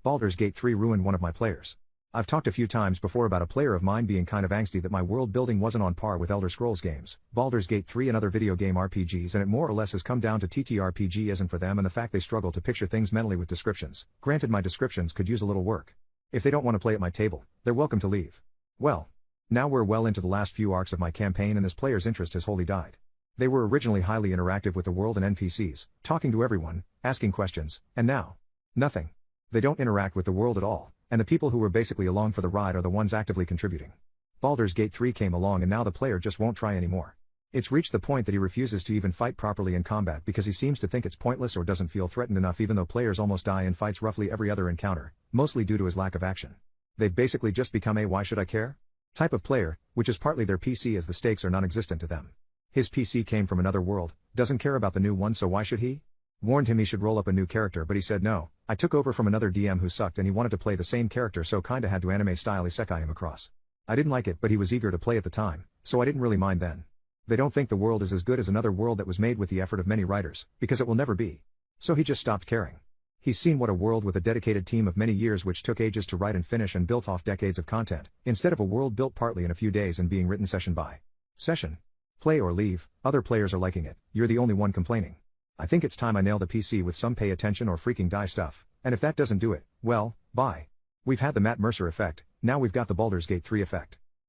Baldur's Gate 3 ruined one of my players. I've talked a few times before about a player of mine being kind of angsty that my world building wasn't on par with Elder Scrolls games, Baldur's Gate 3 and other video game RPGs, and it more or less has come down to TTRPG isn't for them and the fact they struggle to picture things mentally with descriptions. Granted, my descriptions could use a little work. If they don't want to play at my table, they're welcome to leave. Well, now we're well into the last few arcs of my campaign and this player's interest has wholly died. They were originally highly interactive with the world and NPCs, talking to everyone, asking questions, and now, nothing. They don't interact with the world at all, and the people who were basically along for the ride are the ones actively contributing. Baldur's Gate 3 came along and now the player just won't try anymore. It's reached the point that he refuses to even fight properly in combat because he seems to think it's pointless or doesn't feel threatened enough, even though players almost die in fights roughly every other encounter, mostly due to his lack of action. They've basically just become a "why should I care?" type of player, which is partly their PC as the stakes are non-existent to them. His PC came from another world, doesn't care about the new one, so why should he? Warned him he should roll up a new character, but he said no. I took over from another DM who sucked and he wanted to play the same character, so kinda had to anime style isekai him across. I didn't like it, but he was eager to play at the time, so I didn't really mind then. They don't think the world is as good as another world that was made with the effort of many writers, because it will never be. So he just stopped caring. He's seen what a world with a dedicated team of many years which took ages to write and finish and built off decades of content, instead of a world built partly in a few days and being written session by session. Play or leave, other players are liking it, you're the only one complaining. I think it's time I nail the PC with some pay attention or freaking die stuff, and if that doesn't do it, well, bye. We've had the Matt Mercer effect, now we've got the Baldur's Gate 3 effect.